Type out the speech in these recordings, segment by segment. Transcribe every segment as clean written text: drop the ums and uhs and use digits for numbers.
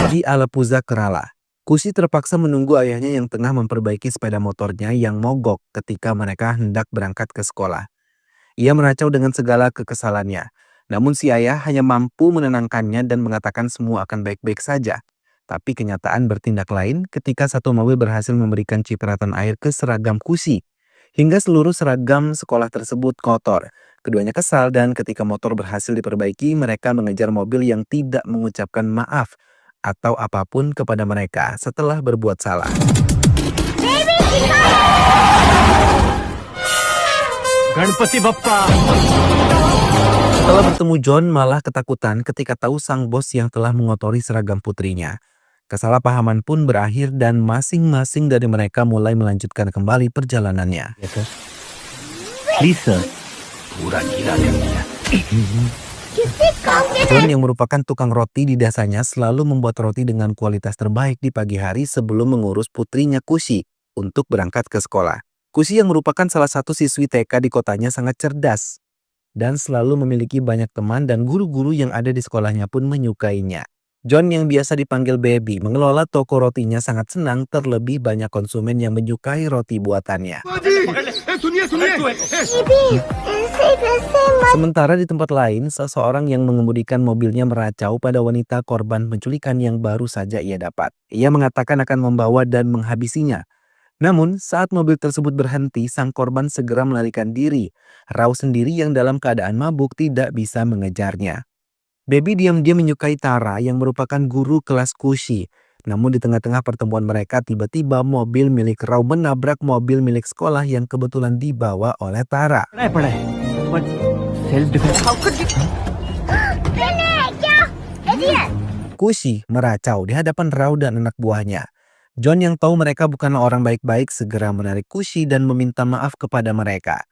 Di Alappuzha, Kerala, Kushi terpaksa menunggu ayahnya yang tengah memperbaiki sepeda motornya yang mogok ketika mereka hendak berangkat ke sekolah. Ia meracau dengan segala kekesalannya. Namun si ayah hanya mampu menenangkannya dan mengatakan semua akan baik-baik saja. Tapi kenyataan bertindak lain ketika satu mobil berhasil memberikan cipratan air ke seragam Kushi. Hingga seluruh seragam sekolah tersebut kotor. Keduanya kesal dan ketika motor berhasil diperbaiki, mereka mengejar mobil yang tidak mengucapkan maaf atau apapun kepada mereka setelah berbuat salah. Ganpati Bappa. Setelah bertemu John malah ketakutan ketika tahu sang bos yang telah mengotori seragam putrinya. Kesalahpahaman pun berakhir dan masing-masing dari mereka mulai melanjutkan kembali perjalanannya. Yes, sir. Please, sir. Pura gila dia. John yang merupakan tukang roti di desanya selalu membuat roti dengan kualitas terbaik di pagi hari sebelum mengurus putrinya Kushi untuk berangkat ke sekolah. Kushi yang merupakan salah satu siswi TK di kotanya sangat cerdas dan selalu memiliki banyak teman dan guru-guru yang ada di sekolahnya pun menyukainya. John yang biasa dipanggil Baby mengelola toko rotinya sangat senang terlebih banyak konsumen yang menyukai roti buatannya. Sementara di tempat lain, seseorang yang mengemudikan mobilnya meracau pada wanita korban penculikan yang baru saja ia dapat. Ia mengatakan akan membawa dan menghabisinya. Namun, saat mobil tersebut berhenti, sang korban segera melarikan diri. Rao sendiri yang dalam keadaan mabuk tidak bisa mengejarnya. Baby diam-diam menyukai Tara yang merupakan guru kelas Kushi. Namun di tengah-tengah pertemuan mereka tiba-tiba mobil milik Rao menabrak mobil milik sekolah yang kebetulan dibawa oleh Tara. Kushi meracau di hadapan Rao dan anak buahnya. John yang tahu mereka bukanlah orang baik-baik segera menarik Kushi dan meminta maaf kepada mereka.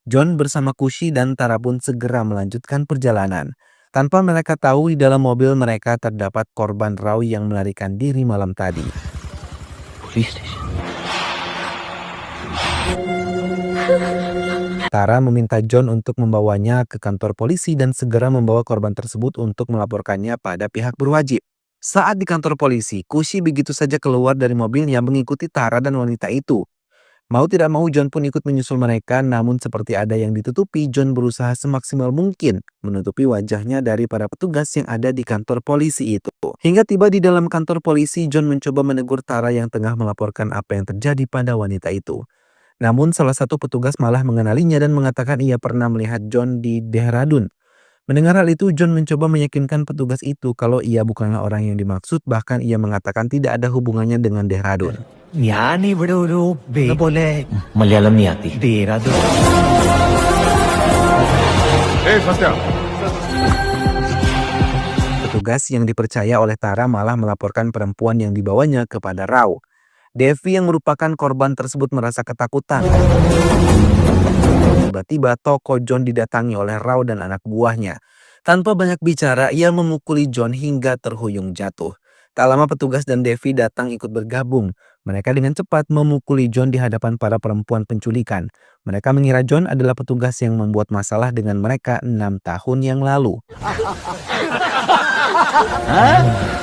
John bersama Kushi dan Tara pun segera melanjutkan perjalanan. Tanpa mereka tahu di dalam mobil mereka terdapat korban Rao yang melarikan diri malam tadi. Police station. Tara meminta John untuk membawanya ke kantor polisi dan segera membawa korban tersebut untuk melaporkannya pada pihak berwajib. Saat di kantor polisi, Kushi begitu saja keluar dari mobilnya mengikuti Tara dan wanita itu. Mau tidak mau John pun ikut menyusul mereka, namun seperti ada yang ditutupi, John berusaha semaksimal mungkin menutupi wajahnya dari para petugas yang ada di kantor polisi itu. Hingga tiba di dalam kantor polisi, John mencoba menegur Tara yang tengah melaporkan apa yang terjadi pada wanita itu. Namun salah satu petugas malah mengenalinya dan mengatakan ia pernah melihat John di Dehradun. Mendengar hal itu, John mencoba meyakinkan petugas itu kalau ia bukanlah orang yang dimaksud, bahkan ia mengatakan tidak ada hubungannya dengan Dehradun. Yani bro, boleh. Malayalam नहीं आती. Dehradun. Satya. Petugas yang dipercaya oleh Tara malah melaporkan perempuan yang dibawanya kepada Rao. Devi yang merupakan korban tersebut merasa ketakutan. Tiba-tiba toko John didatangi oleh Rao dan anak buahnya. Tanpa banyak bicara, ia memukuli John hingga terhuyung jatuh. Tak lama petugas dan Devi datang ikut bergabung. Mereka dengan cepat memukuli John di hadapan para perempuan penculikan. Mereka mengira John adalah petugas yang membuat masalah dengan mereka 6 tahun yang lalu.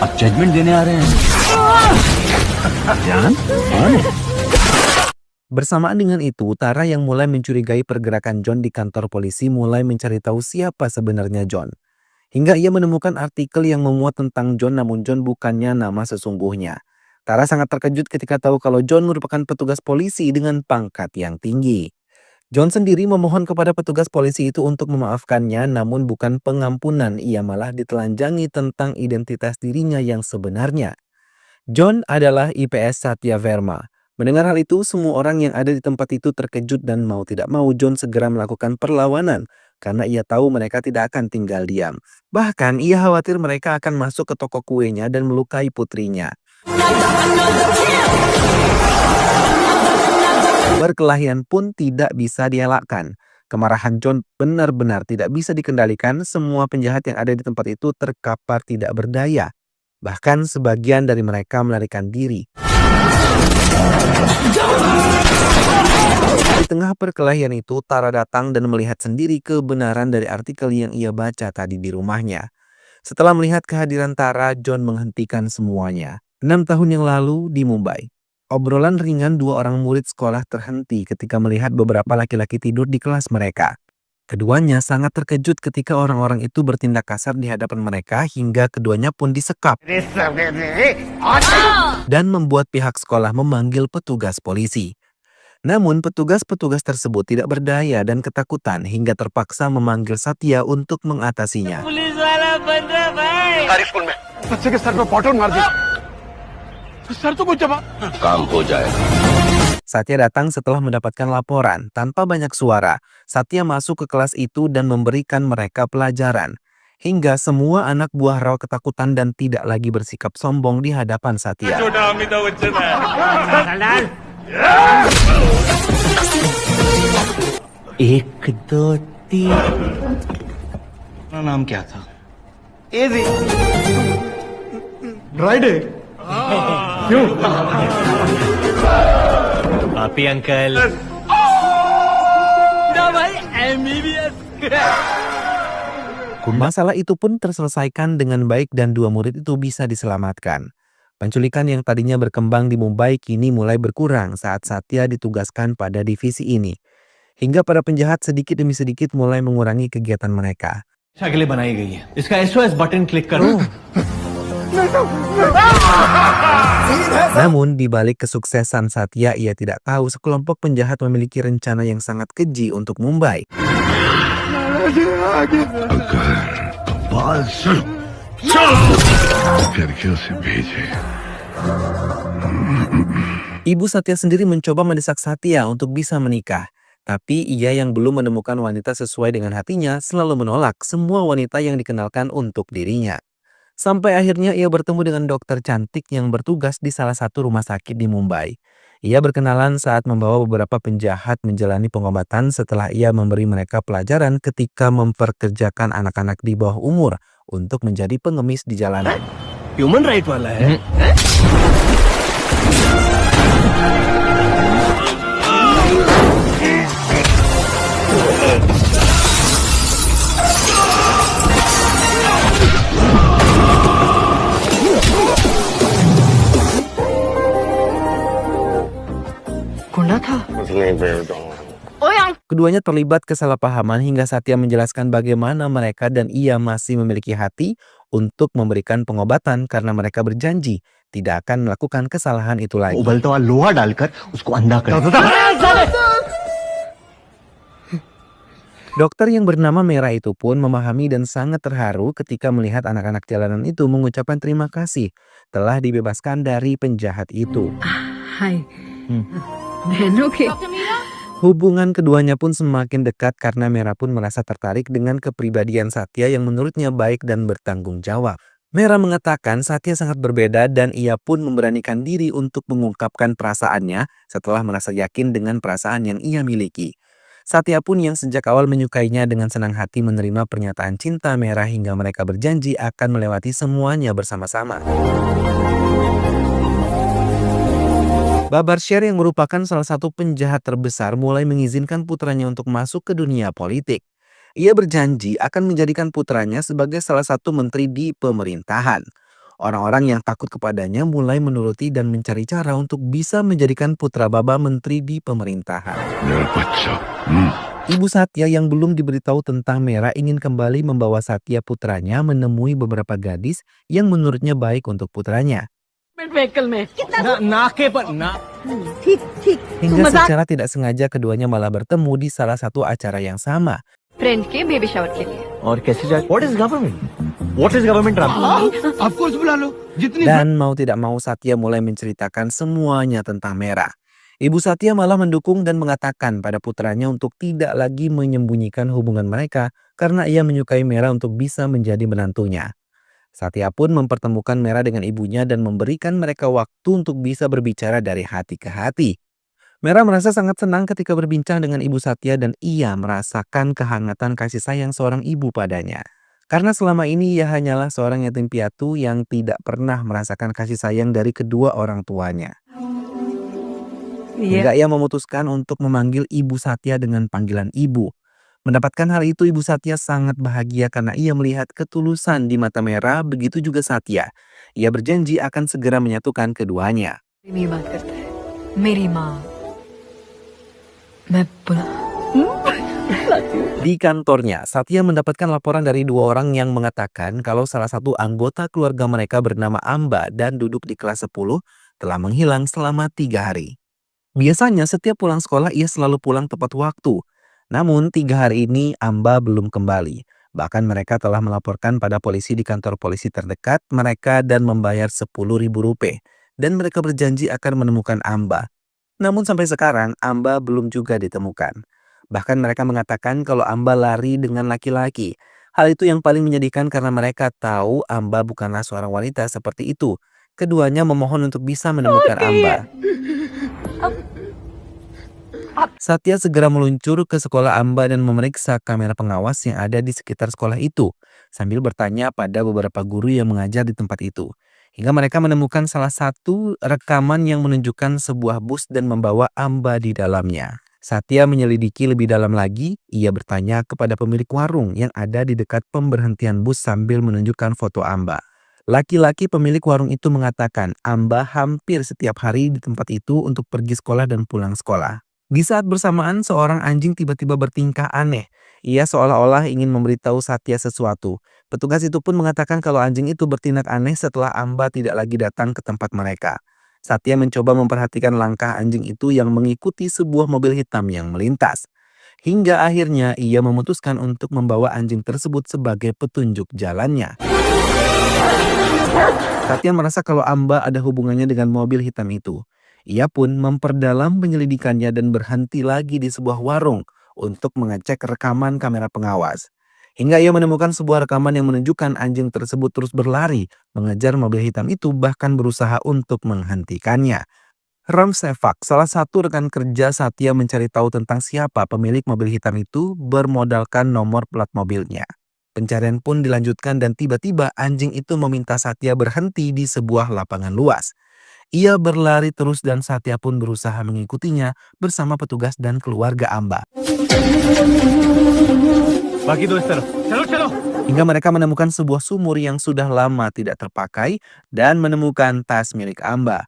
अब जजमेंट देने आ रहे हैं. जान? कौन है? Bersamaan dengan itu, Tara yang mulai mencurigai pergerakan John di kantor polisi mulai mencari tahu siapa sebenarnya John. Hingga ia menemukan artikel yang memuat tentang John, namun John bukannya nama sesungguhnya. Tara sangat terkejut ketika tahu kalau John merupakan petugas polisi dengan pangkat yang tinggi. John sendiri memohon kepada petugas polisi itu untuk memaafkannya, namun bukan pengampunan, ia malah ditelanjangi tentang identitas dirinya yang sebenarnya. John adalah IPS Satya Verma. Mendengar hal itu, semua orang yang ada di tempat itu terkejut dan mau tidak mau John segera melakukan perlawanan karena ia tahu mereka tidak akan tinggal diam. Bahkan ia khawatir mereka akan masuk ke toko kuenya dan melukai putrinya. Perkelahian pun tidak bisa dielakkan. Kemarahan John benar-benar tidak bisa dikendalikan. Semua penjahat yang ada di tempat itu terkapar tidak berdaya. Bahkan sebagian dari mereka melarikan diri. Di tengah perkelahian itu, Tara datang dan melihat sendiri kebenaran dari artikel yang ia baca tadi di rumahnya. Setelah melihat kehadiran Tara, John menghentikan semuanya. 6 tahun yang lalu di Mumbai, obrolan ringan dua orang murid sekolah terhenti ketika melihat beberapa laki-laki tidur di kelas mereka. Keduanya sangat terkejut ketika orang-orang itu bertindak kasar di hadapan mereka hingga keduanya pun disekap dan membuat pihak sekolah memanggil petugas polisi. Namun petugas-petugas tersebut tidak berdaya dan ketakutan hingga terpaksa memanggil Satya untuk mengatasinya. Satya datang setelah mendapatkan laporan. Tanpa banyak suara, Satya masuk ke kelas itu dan memberikan mereka pelajaran. Hingga semua anak buah Rao ketakutan dan tidak lagi bersikap sombong di hadapan Satya. एक दो तीन अपना नाम क्या था? एजी ड्राइडे क्यों? पापी uncle Masalah itu pun terselesaikan dengan baik dan dua murid itu bisa diselamatkan. Penculikan yang tadinya berkembang di Mumbai kini mulai berkurang saat Satya ditugaskan pada divisi ini. Hingga para penjahat sedikit demi sedikit mulai mengurangi kegiatan mereka. के लिए बनाई गई है इसका SOS button click करो Namun di balik kesuksesan Satya, ia tidak tahu sekelompok penjahat memiliki rencana yang sangat keji untuk Mumbai. Ibu Satya sendiri mencoba mendesak Satya untuk bisa menikah. Tapi ia yang belum menemukan wanita sesuai dengan hatinya selalu menolak semua wanita yang dikenalkan untuk dirinya. Sampai akhirnya ia bertemu dengan dokter cantik yang bertugas di salah satu rumah sakit di Mumbai. Ia berkenalan saat membawa beberapa penjahat menjalani pengobatan setelah ia memberi mereka pelajaran ketika memperkerjakan anak-anak di bawah umur untuk menjadi pengemis di jalanan. Human right वाला है गुंडा था Keduanya terlibat kesalahpahaman hingga Satya menjelaskan bagaimana mereka dan ia masih memiliki hati untuk memberikan pengobatan karena mereka berjanji tidak akan melakukan kesalahan itu lagi. उबलता हुआ लोहा डालकर उसको अंधा कर Dokter yang bernama Merah itu pun memahami dan sangat terharu ketika melihat anak-anak jalanan itu mengucapkan terima kasih telah dibebaskan dari penjahat itu. हाय बहनों के Hubungan keduanya pun semakin dekat karena Merah pun merasa tertarik dengan kepribadian Satya yang menurutnya baik dan bertanggung jawab. Merah mengatakan Satya sangat berbeda dan ia pun memberanikan diri untuk mengungkapkan perasaannya setelah merasa yakin dengan perasaan yang ia miliki. Satya pun yang sejak awal menyukainya dengan senang hati menerima pernyataan cinta Merah hingga mereka berjanji akan melewati semuanya bersama-sama. Babar Sher yang merupakan salah satu penjahat terbesar mulai mengizinkan putranya untuk masuk ke dunia politik. Ia berjanji akan menjadikan putranya sebagai salah satu menteri di pemerintahan. Orang-orang yang takut kepadanya mulai menuruti dan mencari cara untuk bisa menjadikan putra Baba menteri di pemerintahan. Ibu Satya yang belum diberitahu tentang Merah ingin kembali membawa Satya putranya menemui beberapa gadis yang menurutnya baik untuk putranya. Vehicle में नाके पर ना ठीक ठीक Hingga secara tidak sengaja keduanya malah bertemu di salah satu acara yang sama. Friend के baby shower के लिए और कैसे जाए what is government of course बुला लो जितनी Dan mau tidak mau Satya mulai menceritakan semuanya tentang Merah. Ibu Satya malah mendukung dan mengatakan pada putranya untuk tidak lagi menyembunyikan hubungan mereka karena ia menyukai Merah untuk bisa menjadi menantunya. Satya pun mempertemukan Merah dengan ibunya dan memberikan mereka waktu untuk bisa berbicara dari hati ke hati. Merah merasa sangat senang ketika berbincang dengan ibu Satya dan ia merasakan kehangatan kasih sayang seorang ibu padanya. Karena selama ini ia hanyalah seorang yatim piatu yang tidak pernah merasakan kasih sayang dari kedua orang tuanya. Iya. Hingga ia memutuskan untuk memanggil Ibu Satya dengan panggilan ibu. Mendapatkan hal itu, Ibu Satya sangat bahagia karena ia melihat ketulusan di mata Merah, begitu juga Satya. Ia berjanji akan segera menyatukan keduanya. मेरी बात करता है मेरी माँ मैं बुला Di kantornya, Satya mendapatkan laporan dari dua orang yang mengatakan kalau salah satu anggota keluarga mereka bernama Amba dan duduk di kelas 10 telah menghilang selama 3 hari. Biasanya setiap pulang sekolah ia selalu pulang tepat waktu. Namun 3 hari ini Amba belum kembali. Bahkan mereka telah melaporkan pada polisi di kantor polisi terdekat mereka dan membayar Rp10.000. Dan mereka berjanji akan menemukan Amba. Namun sampai sekarang Amba belum juga ditemukan. Bahkan mereka mengatakan kalau Amba lari dengan laki-laki. Hal itu yang paling menyedihkan karena mereka tahu Amba bukanlah seorang wanita seperti itu. Keduanya memohon untuk bisa menemukan Amba. Satya segera meluncur ke sekolah Amba dan memeriksa kamera pengawas yang ada di sekitar sekolah itu, sambil bertanya pada beberapa guru yang mengajar di tempat itu. Hingga mereka menemukan salah satu rekaman yang menunjukkan sebuah bus dan membawa Amba di dalamnya. Satya menyelidiki lebih dalam lagi, ia bertanya kepada pemilik warung yang ada di dekat pemberhentian bus sambil menunjukkan foto Amba. Laki-laki pemilik warung itu mengatakan Amba hampir setiap hari di tempat itu untuk pergi sekolah dan pulang sekolah. Di saat bersamaan, seorang anjing tiba-tiba bertingkah aneh. Ia seolah-olah ingin memberitahu Satya sesuatu. Petugas itu pun mengatakan kalau anjing itu bertindak aneh setelah Amba tidak lagi datang ke tempat mereka. Satya mencoba memperhatikan langkah anjing itu yang mengikuti sebuah mobil hitam yang melintas. Hingga akhirnya ia memutuskan untuk membawa anjing tersebut sebagai petunjuk jalannya. Satya merasa kalau Amba ada hubungannya dengan mobil hitam itu. Ia pun memperdalam penyelidikannya dan berhenti lagi di sebuah warung untuk mengecek rekaman kamera pengawas. Hingga ia menemukan sebuah rekaman yang menunjukkan anjing tersebut terus berlari, mengejar mobil hitam itu bahkan berusaha untuk menghentikannya. Ram Sevak, salah satu rekan kerja Satya mencari tahu tentang siapa pemilik mobil hitam itu bermodalkan nomor plat mobilnya. Pencarian pun dilanjutkan dan tiba-tiba anjing itu meminta Satya berhenti di sebuah lapangan luas. Ia berlari terus dan Satya pun berusaha mengikutinya bersama petugas dan keluarga Amba. बाकी दो इस तरफ चलो चलो Hingga mereka menemukan sebuah sumur yang sudah lama tidak terpakai dan menemukan tas milik Amba.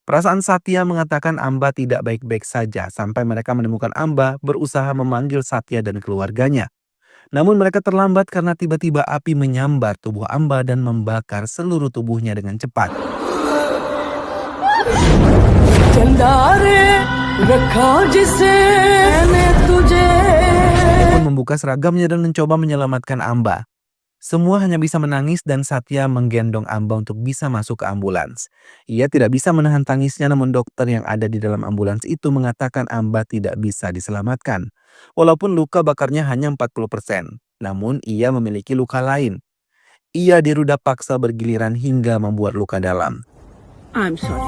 Perasaan Satya mengatakan Amba tidak baik-baik saja sampai mereka menemukan Amba berusaha memanggil Satya dan keluarganya. Namun mereka terlambat karena tiba-tiba api menyambar tubuh Amba dan membakar seluruh tubuhnya dengan cepat. Satya pun membuka seragamnya dan mencoba menyelamatkan Amba. Semua hanya bisa menangis dan Satya menggendong Amba untuk bisa masuk ke ambulans. Ia tidak bisa menahan tangisnya namun dokter yang ada di dalam ambulans itu mengatakan Amba tidak bisa diselamatkan. Walaupun luka bakarnya hanya 40%, namun ia memiliki luka lain. Ia diruda paksa bergiliran hingga membuat luka dalam. I'm sorry.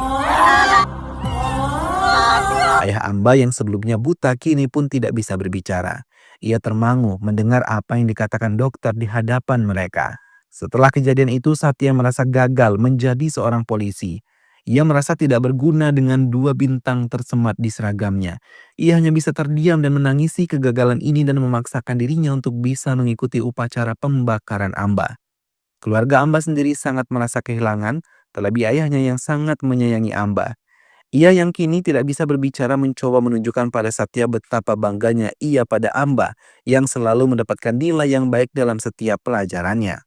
Ayah Amba yang sebelumnya buta kini pun tidak bisa berbicara. Ia termangu mendengar apa yang dikatakan dokter di hadapan mereka. Setelah kejadian itu, Satya merasa gagal menjadi seorang polisi. Ia merasa tidak berguna dengan 2 bintang tersemat di seragamnya. Ia hanya bisa terdiam dan menangisi kegagalan ini dan memaksakan dirinya untuk bisa mengikuti upacara pembakaran Amba. Keluarga Amba sendiri sangat merasa kehilangan, terlebih ayahnya yang sangat menyayangi Amba. Ia yang kini tidak bisa berbicara mencoba menunjukkan pada Satya betapa bangganya ia pada Amba yang selalu mendapatkan nilai yang baik dalam setiap pelajarannya.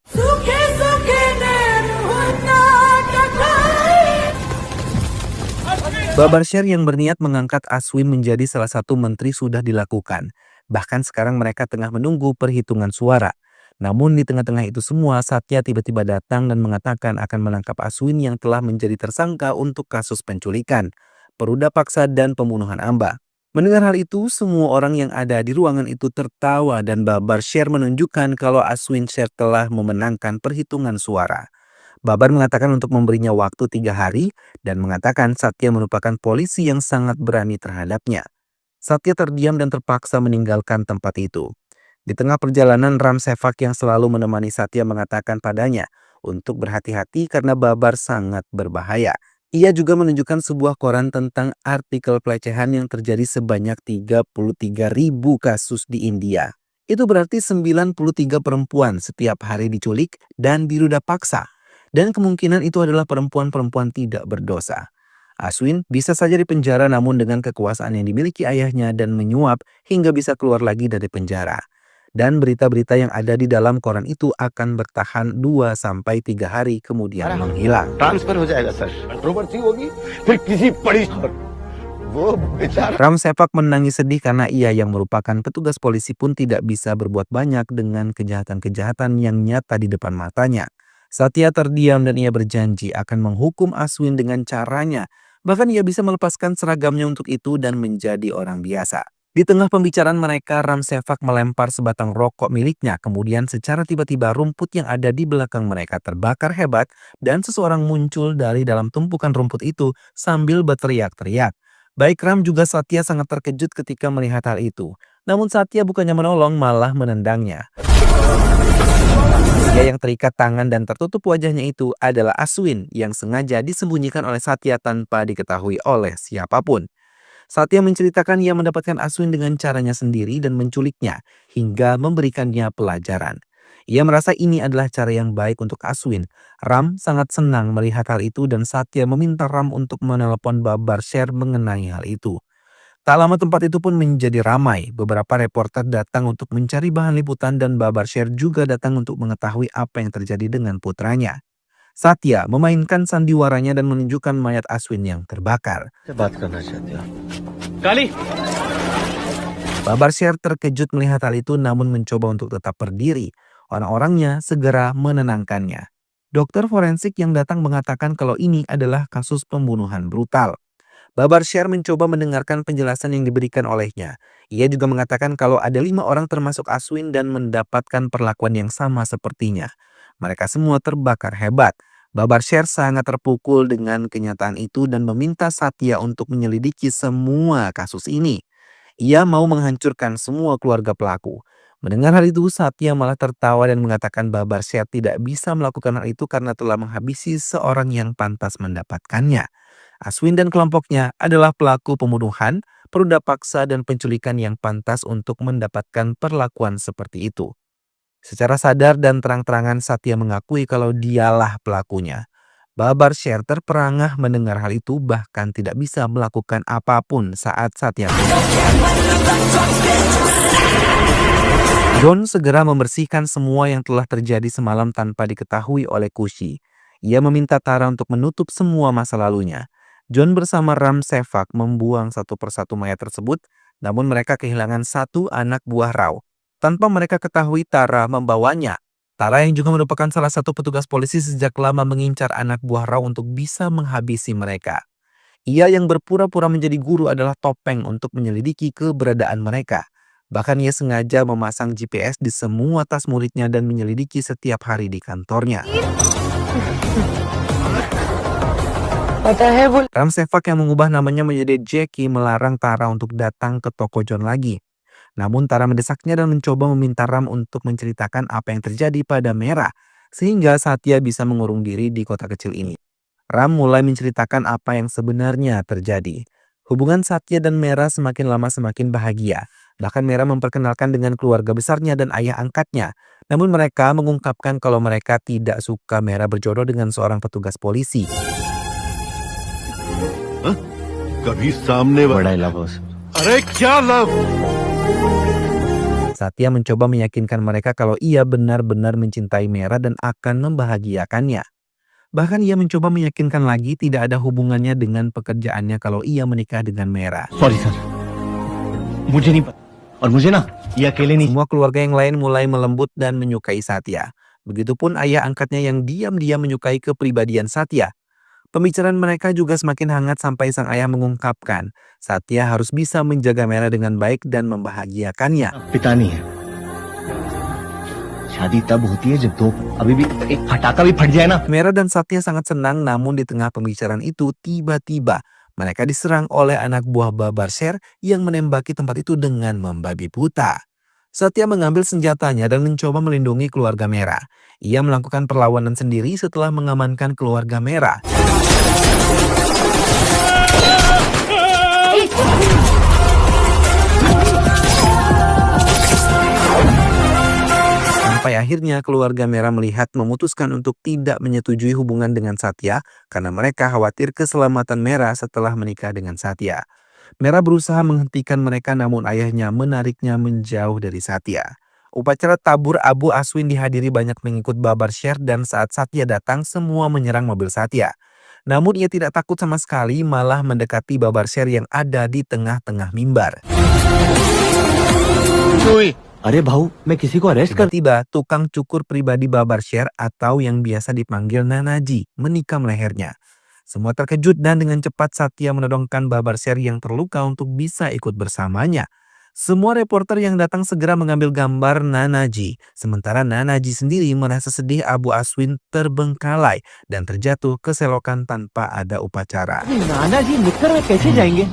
Babar Share yang berniat mengangkat Aswin menjadi salah satu menteri sudah dilakukan. Bahkan sekarang mereka tengah menunggu perhitungan suara. Namun di tengah-tengah itu semua, Satya tiba-tiba datang dan mengatakan akan menangkap Aswin yang telah menjadi tersangka untuk kasus penculikan, peruda paksa dan pembunuhan Amba. Mendengar hal itu, semua orang yang ada di ruangan itu tertawa dan Babar Share menunjukkan kalau Aswin Share telah memenangkan perhitungan suara. Babar mengatakan untuk memberinya waktu 3 hari dan mengatakan Satya merupakan polisi yang sangat berani terhadapnya. Satya terdiam dan terpaksa meninggalkan tempat itu. Di tengah perjalanan, Ram Sevak yang selalu menemani Satya mengatakan padanya untuk berhati-hati karena Babar sangat berbahaya. Ia juga menunjukkan sebuah koran tentang artikel pelecehan yang terjadi sebanyak 33.000 kasus di India. Itu berarti 93 perempuan setiap hari diculik dan diruda paksa. Dan kemungkinan itu adalah perempuan-perempuan tidak berdosa. Aswin bisa saja dipenjara namun dengan kekuasaan yang dimiliki ayahnya dan menyuap hingga bisa keluar lagi dari penjara. Dan berita-berita yang ada di dalam koran itu akan bertahan 2-3 hari kemudian menghilang. Transfer हो जाएगा sir controversy होगी फिर किसी बड़ी खबर वो बेचारा Ram Sevak menangis sedih karena ia yang merupakan petugas polisi pun tidak bisa berbuat banyak dengan kejahatan-kejahatan yang nyata di depan matanya. Satya terdiam dan ia berjanji akan menghukum Aswin dengan caranya. Bahkan ia bisa melepaskan seragamnya untuk itu dan menjadi orang biasa. Di tengah pembicaraan mereka, Ram Sevak melempar sebatang rokok miliknya. Kemudian secara tiba-tiba rumput yang ada di belakang mereka terbakar hebat dan seseorang muncul dari dalam tumpukan rumput itu sambil berteriak-teriak. Baik Ram juga Satya sangat terkejut ketika melihat hal itu. Namun Satya bukannya menolong, malah menendangnya. Dia yang terikat tangan dan tertutup wajahnya itu adalah Aswin yang sengaja disembunyikan oleh Satya tanpa diketahui oleh siapapun. Satya menceritakan ia mendapatkan Aswin dengan caranya sendiri dan menculiknya hingga memberikannya pelajaran. Ia merasa ini adalah cara yang baik untuk Aswin. Ram sangat senang melihat hal itu dan Satya meminta Ram untuk menelepon Babar Sher mengenai hal itu. Tak lama tempat itu pun menjadi ramai. Beberapa reporter datang untuk mencari bahan liputan dan Babar Sher juga datang untuk mengetahui apa yang terjadi dengan putranya. Satya memainkan sandiwaranya dan menunjukkan mayat Aswin yang terbakar. से बात करना चाहते हो काली Babar Sher terkejut melihat hal itu namun mencoba untuk tetap berdiri. Orang-orangnya segera menenangkannya. Dokter forensik yang datang mengatakan kalau ini adalah kasus pembunuhan brutal. Babar Sher mencoba mendengarkan penjelasan yang diberikan olehnya. Ia juga mengatakan kalau ada 5 orang termasuk Aswin dan mendapatkan perlakuan yang sama sepertinya. Mereka semua terbakar hebat. Babar Sher sangat terpukul dengan kenyataan itu dan meminta Satya untuk menyelidiki semua kasus ini. Ia mau menghancurkan semua keluarga pelaku. Mendengar hal itu, Satya malah tertawa dan mengatakan Babar Sher tidak bisa melakukan hal itu karena telah menghabisi seorang yang pantas mendapatkannya. Aswin dan kelompoknya adalah pelaku pembunuhan, peruda paksa, dan penculikan yang pantas untuk mendapatkan perlakuan seperti itu. Secara sadar dan terang-terangan Satya mengakui kalau dialah pelakunya. Babar Sher terperangah mendengar hal itu bahkan tidak bisa melakukan apapun saat Satya. John segera membersihkan semua yang telah terjadi semalam tanpa diketahui oleh Kushi. Ia meminta Tara untuk menutup semua masa lalunya. John bersama Ram Sevak membuang satu persatu mayat tersebut, namun mereka kehilangan satu anak buah Rao. Tanpa mereka ketahui, Tara membawanya. Tara yang juga merupakan salah satu petugas polisi sejak lama mengincar anak buah Rao untuk bisa menghabisi mereka. Ia yang berpura-pura menjadi guru adalah topeng untuk menyelidiki keberadaan mereka. Bahkan ia sengaja memasang GPS di semua tas muridnya dan menyelidiki setiap hari di kantornya. Ram Sevak yang mengubah namanya menjadi Jackie melarang Tara untuk datang ke toko John lagi. Namun Tara mendesaknya dan mencoba meminta Ram untuk menceritakan apa yang terjadi pada Merah, sehingga Satya bisa mengurung diri di kota kecil ini. Ram mulai menceritakan apa yang sebenarnya terjadi. Hubungan Satya dan Merah semakin lama semakin bahagia. Bahkan Merah memperkenalkan dengan keluarga besarnya dan ayah angkatnya. Namun mereka mengungkapkan kalau mereka tidak suka Merah berjodoh dengan seorang petugas polisi. कभी सामने बड़ा लव हो सर अरे क्या love Satya mencoba meyakinkan mereka kalau ia benar-benar mencintai Merah dan akan membahagiakannya. Bahkan ia mencoba meyakinkan lagi tidak ada hubungannya dengan pekerjaannya kalau ia menikah dengan Merah. Sorry sir मुझे नहीं पता और मुझे ना ये अकेले नहीं Semua keluarga yang lain mulai melembut dan menyukai Satya. Begitupun ayah angkatnya yang diam-diam menyukai kepribadian Satya. Pembicaraan mereka juga semakin hangat sampai sang ayah mengungkapkan Satya harus bisa menjaga Merah dengan baik dan membahagiakannya. पिता नहीं है शादी तब होती है जब दो अभी भी एक फटाका भी फट जाए ना Merah dan Satya sangat senang, namun di tengah pembicaraan itu tiba-tiba mereka diserang oleh anak buah Babar Sher yang menembaki tempat itu dengan membabi buta. Satya mengambil senjatanya dan mencoba melindungi keluarga Merah. Ia melakukan perlawanan sendiri setelah mengamankan keluarga Merah. Sampai akhirnya keluarga Merah melihat memutuskan untuk tidak menyetujui hubungan dengan Satya karena mereka khawatir keselamatan Merah setelah menikah dengan Satya. Merah berusaha menghentikan mereka namun ayahnya menariknya menjauh dari Satya. Upacara tabur Abu Aswin dihadiri banyak pengikut Babar Shah dan saat Satya datang semua menyerang mobil Satya. Namun ia tidak takut sama sekali malah mendekati Babar Shah yang ada di tengah-tengah mimbar. अरे भाऊ मैं किसी को अरेस्ट कर Tiba-tiba tukang cukur pribadi Babar Shah atau yang biasa dipanggil Nanaji menikam lehernya. Semua terkejut dan dengan cepat Satya menodongkan Babar Shah yang terluka untuk bisa ikut bersamanya. Semua reporter yang datang segera mengambil gambar Nanaji. Sementara Nanaji sendiri merasa sedih Abu Aswin terbengkalai dan terjatuh ke selokan tanpa ada upacara. नाना जी निकल में कैसे जाएंगे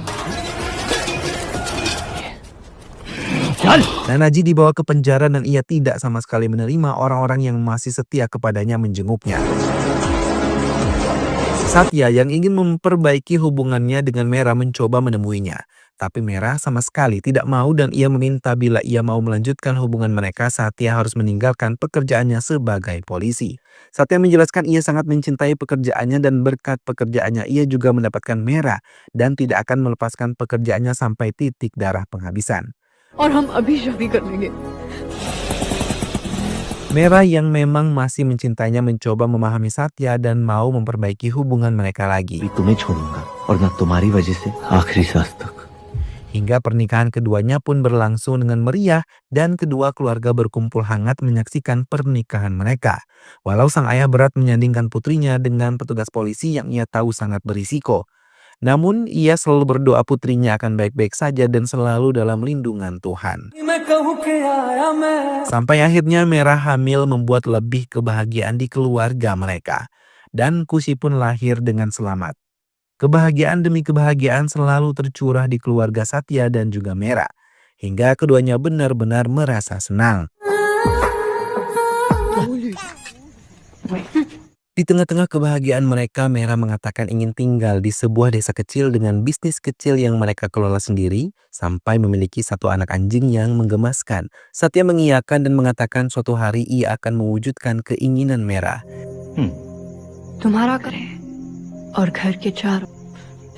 चल Nanaji dibawa ke penjara dan ia tidak sama sekali menerima orang-orang yang masih setia kepadanya menjenguknya. Satya yang ingin memperbaiki hubungannya dengan Merah mencoba menemuinya. Tapi Merah sama sekali tidak mau dan ia meminta bila ia mau melanjutkan hubungan mereka Satya harus meninggalkan pekerjaannya sebagai polisi. Satya menjelaskan ia sangat mencintai pekerjaannya dan berkat pekerjaannya ia juga mendapatkan Merah dan tidak akan melepaskan pekerjaannya sampai titik darah penghabisan. और हम अभी शादी कर लेंगे। Merah yang memang masih mencintainya mencoba memahami Satya dan mau memperbaiki hubungan mereka lagi. तुम्हें छोड़ूंगा और न तुम्हारी वजह से आखिरी सांस तक Hingga pernikahan keduanya pun berlangsung dengan meriah dan kedua keluarga berkumpul hangat menyaksikan pernikahan mereka. Walau sang ayah berat menyandingkan putrinya dengan petugas polisi yang ia tahu sangat berisiko. Namun ia selalu berdoa putrinya akan baik-baik saja dan selalu dalam lindungan Tuhan. Sampai akhirnya Merah hamil membuat lebih kebahagiaan di keluarga mereka. Dan Kusi pun lahir dengan selamat. Kebahagiaan demi kebahagiaan selalu tercurah di keluarga Satya dan juga Merah. Hingga keduanya benar-benar merasa senang. Di tengah-tengah kebahagiaan mereka, Merah mengatakan ingin tinggal di sebuah desa kecil dengan bisnis kecil yang mereka kelola sendiri, sampai memiliki satu anak anjing yang menggemaskan. Satya mengiyakan dan mengatakan suatu hari ia akan mewujudkan keinginan Merah. तुम्हारा घर है और घर के चारों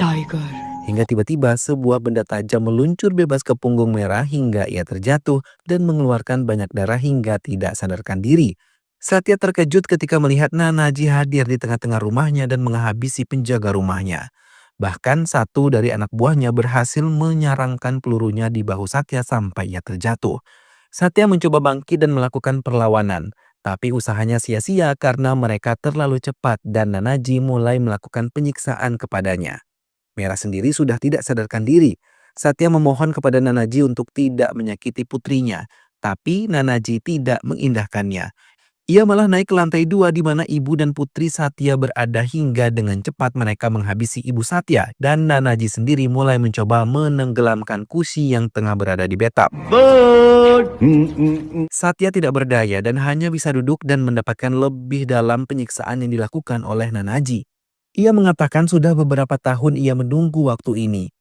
tiger. Hingga tiba-tiba sebuah benda tajam meluncur bebas ke punggung Merah hingga ia terjatuh dan mengeluarkan banyak darah hingga tidak sadarkan diri. Satya terkejut ketika melihat Nanaji hadir di tengah-tengah rumahnya dan menghabisi penjaga rumahnya. Bahkan satu dari anak buahnya berhasil menyarangkan pelurunya di bahu Satya sampai ia terjatuh. Satya mencoba bangkit dan melakukan perlawanan, tapi usahanya sia-sia karena mereka terlalu cepat dan Nanaji mulai melakukan penyiksaan kepadanya. Merah sendiri sudah tidak sadarkan diri. Satya memohon kepada Nanaji untuk tidak menyakiti putrinya, tapi Nanaji tidak mengindahkannya. Ia malah naik ke lantai 2 di mana ibu dan putri Satya berada hingga dengan cepat mereka menghabisi ibu Satya dan Nanaji sendiri mulai mencoba menenggelamkan Kusi yang tengah berada di bathtub. Satya tidak berdaya dan hanya bisa duduk dan mendapatkan lebih dalam penyiksaan yang dilakukan oleh Nanaji. Ia mengatakan sudah beberapa tahun ia menunggu waktu ini.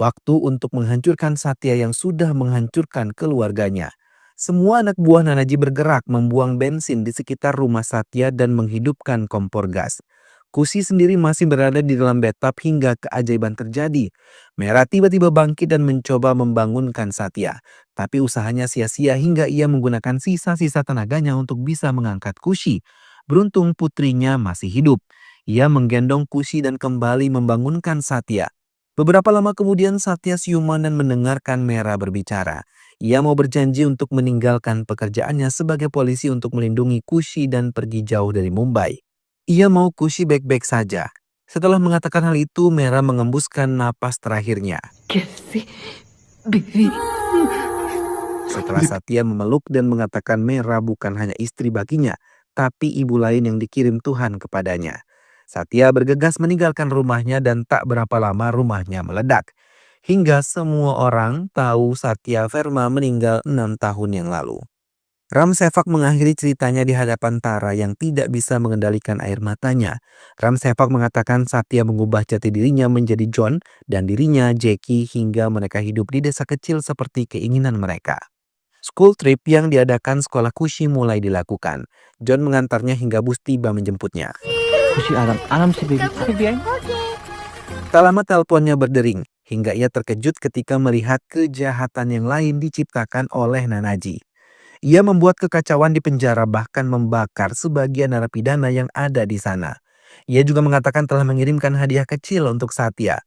Waktu untuk menghancurkan Satya yang sudah menghancurkan keluarganya. Semua anak buah Nanaji bergerak membuang bensin di sekitar rumah Satya dan menghidupkan kompor gas. Kusi sendiri masih berada di dalam bathtub hingga keajaiban terjadi. Merah tiba-tiba bangkit dan mencoba membangunkan Satya. Tapi usahanya sia-sia hingga ia menggunakan sisa-sisa tenaganya untuk bisa mengangkat Kusi. Beruntung putrinya masih hidup. Ia menggendong Kusi dan kembali membangunkan Satya. Beberapa lama kemudian Satya siuman dan mendengarkan Merah berbicara. Ia mau berjanji untuk meninggalkan pekerjaannya sebagai polisi untuk melindungi Kusi dan pergi jauh dari Mumbai. Ia mau Kusi baik-baik saja. Setelah mengatakan hal itu, Merah mengembuskan napas terakhirnya. कैसे बीवी Setelah Satya memeluk dan mengatakan Merah bukan hanya istri baginya, tapi ibu lain yang dikirim Tuhan kepadanya. Satya bergegas meninggalkan rumahnya dan tak berapa lama rumahnya meledak. hingga semua orang tahu Satya Verma meninggal 6 tahun yang lalu. Ram Sevak mengakhiri ceritanya di hadapan Tara yang tidak bisa mengendalikan air matanya. Ram Sevak mengatakan Satya mengubah jati dirinya menjadi John dan dirinya Jackie hingga mereka hidup di desa kecil seperti keinginan mereka. School trip yang diadakan sekolah Kushi mulai dilakukan. John mengantarnya hingga bus tiba menjemputnya. खुशी आराम आराम से baby Tak lama teleponnya berdering hingga ia terkejut ketika melihat kejahatan yang lain diciptakan oleh Nanaji. Ia membuat kekacauan di penjara bahkan membakar sebagian narapidana yang ada di sana. Ia juga mengatakan telah mengirimkan hadiah kecil untuk Satya.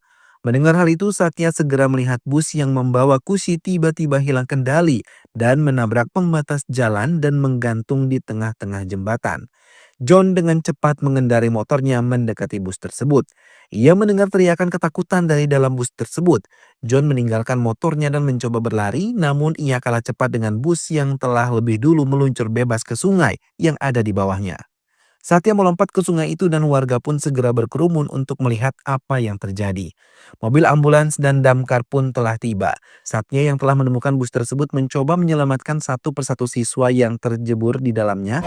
Mendengar hal itu, Satya segera melihat bus yang membawa Kushi tiba-tiba hilang kendali dan menabrak pembatas jalan dan menggantung di tengah-tengah jembatan. John dengan cepat mengendarai motornya mendekati bus tersebut. Ia mendengar teriakan ketakutan dari dalam bus tersebut. John meninggalkan motornya dan mencoba berlari, namun ia kalah cepat dengan bus yang telah lebih dulu meluncur bebas ke sungai yang ada di bawahnya. Satya melompat ke sungai itu dan warga pun segera berkerumun untuk melihat apa yang terjadi. Mobil ambulans dan damkar pun telah tiba. Satya yang telah menemukan bus tersebut mencoba menyelamatkan satu persatu siswa yang terjebur di dalamnya.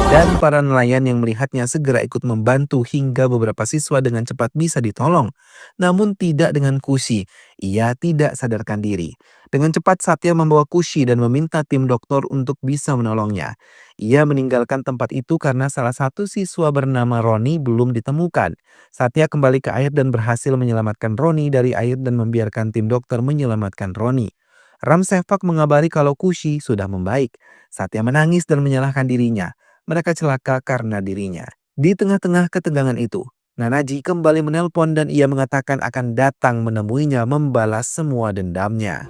Dan para nelayan yang melihatnya segera ikut membantu hingga beberapa siswa dengan cepat bisa ditolong. Namun tidak dengan Kushi, ia tidak sadarkan diri. Dengan cepat Satya membawa Kushi dan meminta tim dokter untuk bisa menolongnya. Ia meninggalkan tempat itu karena salah satu siswa bernama Roni belum ditemukan. Satya kembali ke air dan berhasil menyelamatkan Roni dari air dan membiarkan tim dokter menyelamatkan Roni. Ram Sevak mengabari kalau Kushi sudah membaik. Satya menangis dan menyalahkan dirinya. Mereka celaka karena dirinya. Di tengah-tengah ketegangan itu, Nanaji kembali menelpon dan ia mengatakan akan datang menemuinya membalas semua dendamnya.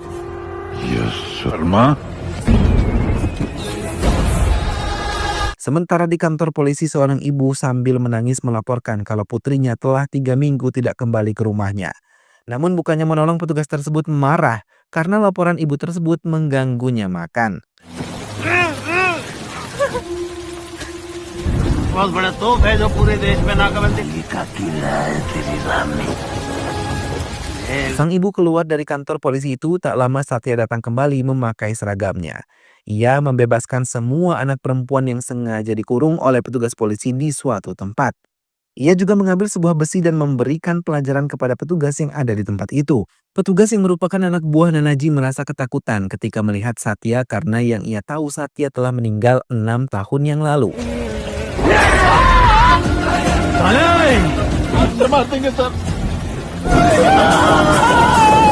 Yes, Verma. Sementara di kantor polisi seorang ibu sambil menangis melaporkan kalau putrinya telah 3 minggu tidak kembali ke rumahnya. Namun bukannya menolong, petugas tersebut marah karena laporan ibu tersebut mengganggunya makan. बहुत बड़ा तोप है जो पूरे देश में नाकाबंदी Sang ibu keluar dari kantor polisi itu tak lama Satya datang kembali memakai seragamnya. Ia membebaskan semua anak perempuan yang sengaja dikurung oleh petugas polisi di suatu tempat. Ia juga mengambil sebuah besi dan memberikan pelajaran kepada petugas yang ada di tempat itu. Petugas yang merupakan anak buah Nanaji merasa ketakutan ketika melihat Satya karena yang ia tahu Satya telah meninggal 6 tahun yang lalu.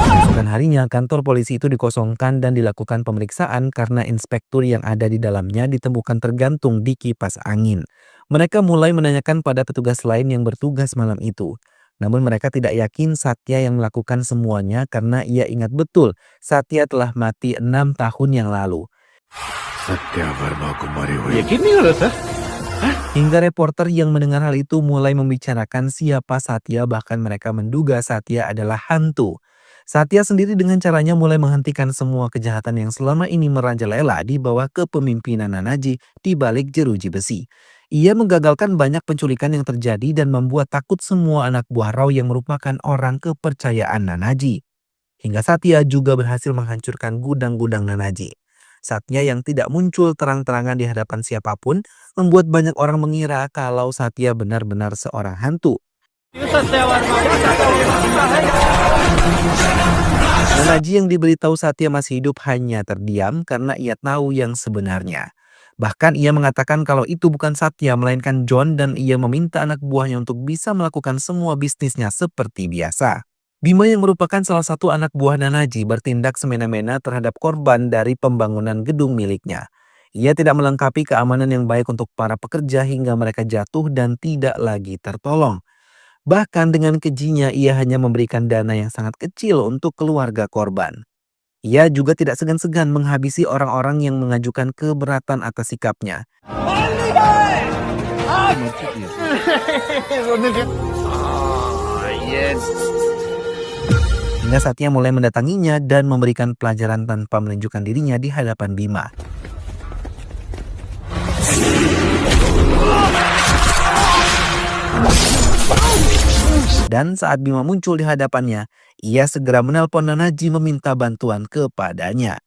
Keesokan harinya, kantor polisi itu dikosongkan dan dilakukan pemeriksaan karena inspektur yang ada di dalamnya ditemukan tergantung di kipas angin. Mereka mulai menanyakan pada petugas lain yang bertugas malam itu. Namun mereka tidak yakin Satya yang melakukan semuanya karena ia ingat betul Satya telah mati 6 tahun yang lalu. Satya वर्मा को मरे हुए यकीन नहीं हो रहा sir Hingga reporter yang mendengar hal itu mulai membicarakan siapa Satya, bahkan mereka menduga Satya adalah hantu. Satya sendiri dengan caranya mulai menghentikan semua kejahatan yang selama ini merajalela di bawah kepemimpinan Nanaji di balik jeruji besi. Ia menggagalkan banyak penculikan yang terjadi dan membuat takut semua anak buah Rao yang merupakan orang kepercayaan Nanaji. Hingga Satya juga berhasil menghancurkan gudang-gudang Nanaji. Satya yang tidak muncul terang-terangan di hadapan siapapun membuat banyak orang mengira kalau Satya benar-benar seorang hantu. Nanaji yang diberitahu Satya masih hidup hanya terdiam karena ia tahu yang sebenarnya. Bahkan ia mengatakan kalau itu bukan Satya melainkan John dan ia meminta anak buahnya untuk bisa melakukan semua bisnisnya seperti biasa. Bima yang merupakan salah satu anak buah Nanaji bertindak semena-mena terhadap korban dari pembangunan gedung miliknya. Ia tidak melengkapi keamanan yang baik untuk para pekerja hingga mereka jatuh dan tidak lagi tertolong. Bahkan dengan kejinya ia hanya memberikan dana yang sangat kecil untuk keluarga korban. Ia juga tidak segan-segan menghabisi orang-orang yang mengajukan keberatan atas sikapnya. Hingga Satya mulai mendatanginya dan memberikan pelajaran tanpa menunjukkan dirinya di hadapan Bima. Dan saat Bima muncul di hadapannya, ia segera menelpon Nanaji meminta bantuan kepadanya.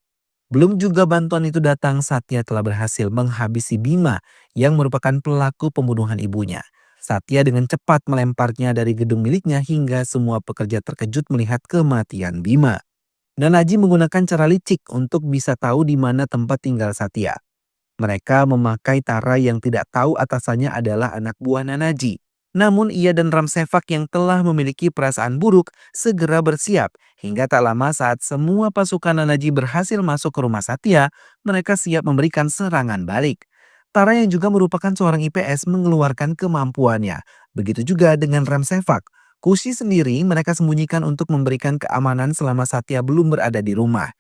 Belum juga bantuan itu datang, Satya telah berhasil menghabisi Bima yang merupakan pelaku pembunuhan ibunya. Satya dengan cepat melemparnya dari gedung miliknya hingga semua pekerja terkejut melihat kematian Bima. Nanaji menggunakan cara licik untuk bisa tahu di mana tempat tinggal Satya. Mereka memakai Tara yang tidak tahu atasannya adalah anak buah Nanaji. Namun ia dan Ramsevak yang telah memiliki perasaan buruk segera bersiap. Hingga tak lama saat semua pasukan Nanaji berhasil masuk ke rumah Satya, mereka siap memberikan serangan balik. Tara yang juga merupakan seorang IPS mengeluarkan kemampuannya. Begitu juga dengan Ramsevak. Kushi sendiri mereka sembunyikan untuk memberikan keamanan selama Satya belum berada di rumah.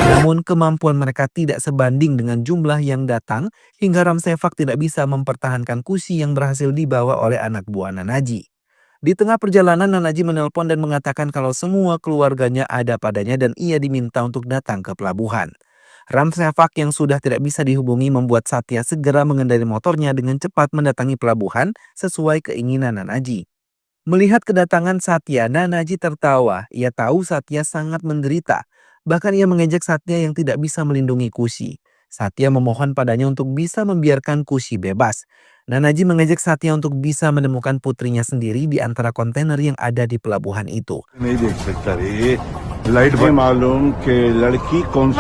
Namun kemampuan mereka tidak sebanding dengan jumlah yang datang hingga Ramsevak tidak bisa mempertahankan Kushi yang berhasil dibawa oleh anak buah Nanaji. Di tengah perjalanan Nanaji menelpon dan mengatakan kalau semua keluarganya ada padanya dan ia diminta untuk datang ke pelabuhan. Ramsevak yang sudah tidak bisa dihubungi membuat Satya segera mengendarai motornya dengan cepat mendatangi pelabuhan sesuai keinginan Nanaji. Melihat kedatangan Satya, Nanaji tertawa. Ia tahu Satya sangat menderita. Bahkan ia mengejek Satya yang tidak bisa melindungi Kushi. Satya memohon padanya untuk bisa membiarkan Kushi bebas. Nanaji mengejek Satya untuk bisa menemukan putrinya sendiri di antara kontainer yang ada di pelabuhan itu. नहीं देख सकता रे लाइट में मालूम कि लड़की कौन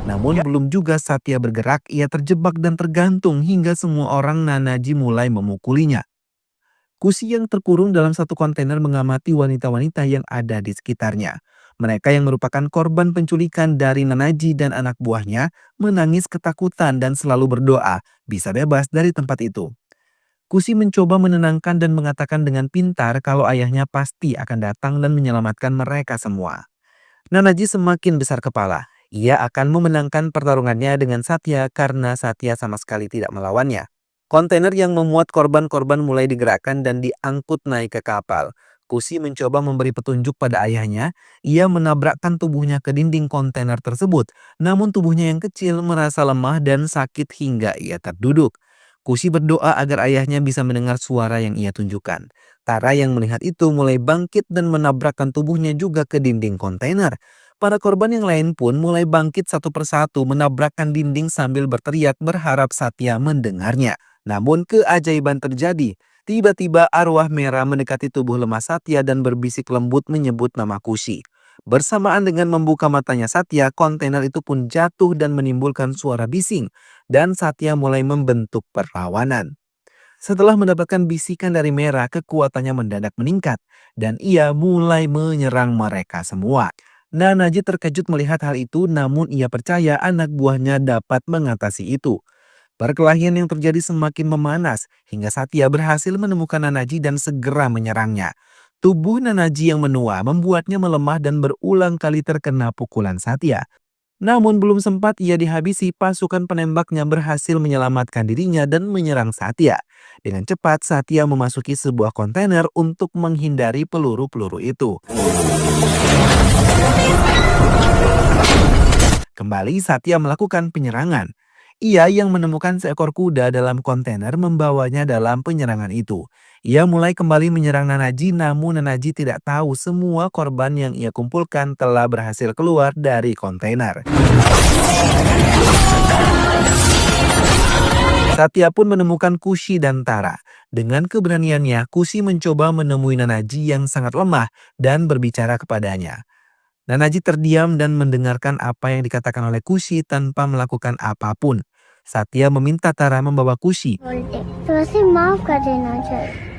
Namun belum juga Satya bergerak, ia terjebak dan tergantung hingga semua orang Nanaji mulai memukulinya. Kushi yang terkurung dalam satu kontainer mengamati wanita-wanita yang ada di sekitarnya. Mereka yang merupakan korban penculikan dari Nanaji dan anak buahnya menangis ketakutan dan selalu berdoa bisa bebas dari tempat itu. Kushi mencoba menenangkan dan mengatakan dengan pintar kalau ayahnya pasti akan datang dan menyelamatkan mereka semua. Nanaji semakin besar kepala. Ia akan memenangkan pertarungannya dengan Satya karena Satya sama sekali tidak melawannya. Kontainer yang memuat korban-korban mulai digerakkan dan diangkut naik ke kapal. Kushi mencoba memberi petunjuk pada ayahnya. Ia menabrakkan tubuhnya ke dinding kontainer tersebut. Namun tubuhnya yang kecil merasa lemah dan sakit hingga ia terduduk. Kushi berdoa agar ayahnya bisa mendengar suara yang ia tunjukkan. Tara yang melihat itu mulai bangkit dan menabrakkan tubuhnya juga ke dinding kontainer. Para korban yang lain pun mulai bangkit satu persatu menabrakkan dinding sambil berteriak berharap Satya mendengarnya. Namun keajaiban terjadi. Tiba-tiba arwah merah mendekati tubuh lemah Satya dan berbisik lembut menyebut nama Kushi. Bersamaan dengan membuka matanya Satya, kontainer itu pun jatuh dan menimbulkan suara bising. Dan Satya mulai membentuk perlawanan. Setelah mendapatkan bisikan dari merah, kekuatannya mendadak meningkat. Dan ia mulai menyerang mereka semua. Nanaji terkejut melihat hal itu, namun ia percaya anak buahnya dapat mengatasi itu. Perkelahian yang terjadi semakin memanas hingga Satya berhasil menemukan Nanaji dan segera menyerangnya. Tubuh Nanaji yang menua membuatnya melemah dan berulang kali terkena pukulan Satya. Namun belum sempat ia dihabisi, pasukan penembaknya berhasil menyelamatkan dirinya dan menyerang Satya. Dengan cepat Satya memasuki sebuah kontainer untuk menghindari peluru-peluru itu. Kembali Satya melakukan penyerangan. Ia yang menemukan seekor kuda dalam kontainer membawanya dalam penyerangan itu. Ia mulai kembali menyerang Nanaji, namun Nanaji tidak tahu semua korban yang ia kumpulkan telah berhasil keluar dari kontainer. Satya pun menemukan Kushi dan Tara. Dengan keberaniannya, Kushi mencoba menemui Nanaji yang sangat lemah dan berbicara kepadanya. Nanaji terdiam dan mendengarkan apa yang dikatakan oleh Kushi tanpa melakukan apapun. Satya meminta Tara membawa Kushi. तो ऐसे माफ कर देना चाहिए।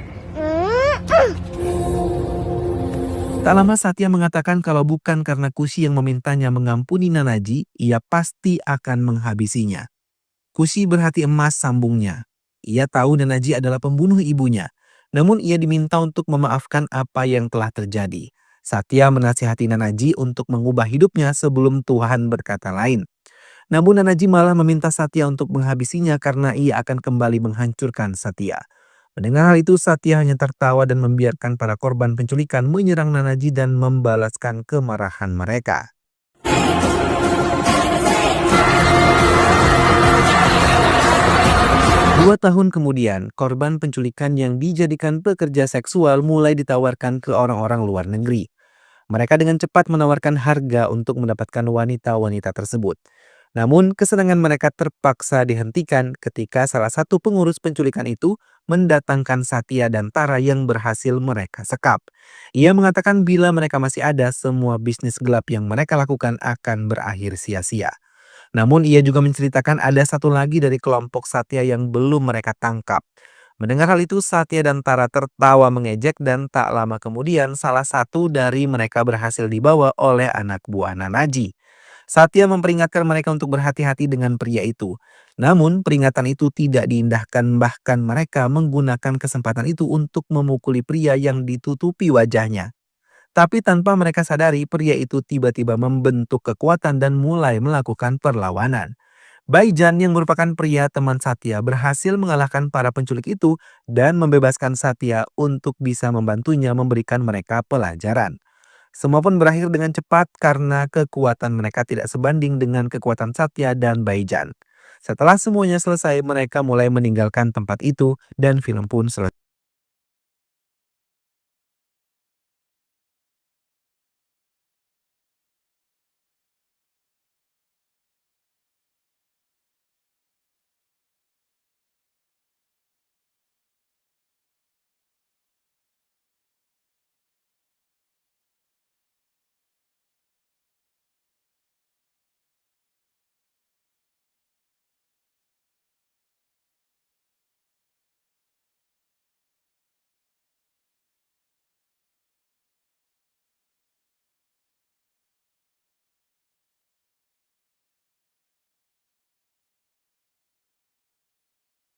Tak lama Satya mengatakan kalau bukan karena Kushi yang memintanya mengampuni Nanaji, ia pasti akan menghabisinya. Kushi berhati emas, sambungnya. Ia tahu Nanaji adalah pembunuh ibunya. Namun ia diminta untuk memaafkan apa yang telah terjadi. Satya menasihati Nanaji untuk mengubah hidupnya sebelum Tuhan berkata lain. Namun Nanaji malah meminta Satya untuk menghabisinya karena ia akan kembali menghancurkan Satya. Mendengar hal itu, Satya hanya tertawa dan membiarkan para korban penculikan menyerang Nanaji dan membalaskan kemarahan mereka. 2 tahun kemudian, korban penculikan yang dijadikan pekerja seksual mulai ditawarkan ke orang-orang luar negeri. Mereka dengan cepat menawarkan harga untuk mendapatkan wanita-wanita tersebut. Namun, kesenangan mereka terpaksa dihentikan ketika salah satu pengurus penculikan itu mendatangkan Satya dan Tara yang berhasil mereka sekap. Ia mengatakan bila mereka masih ada, semua bisnis gelap yang mereka lakukan akan berakhir sia-sia. Namun, ia juga menceritakan ada satu lagi dari kelompok Satya yang belum mereka tangkap. Mendengar hal itu, Satya dan Tara tertawa mengejek dan tak lama kemudian salah satu dari mereka berhasil dibawa oleh anak buah Nanaji. Satya memperingatkan mereka untuk berhati-hati dengan pria itu. Namun peringatan itu tidak diindahkan, bahkan mereka menggunakan kesempatan itu untuk memukuli pria yang ditutupi wajahnya. Tapi tanpa mereka sadari, pria itu tiba-tiba membentuk kekuatan dan mulai melakukan perlawanan. Baijan yang merupakan pria teman Satya berhasil mengalahkan para penculik itu dan membebaskan Satya untuk bisa membantunya memberikan mereka pelajaran. Semua pun berakhir dengan cepat karena kekuatan mereka tidak sebanding dengan kekuatan Satya dan Baijan. Setelah semuanya selesai, mereka mulai meninggalkan tempat itu dan film pun selesai.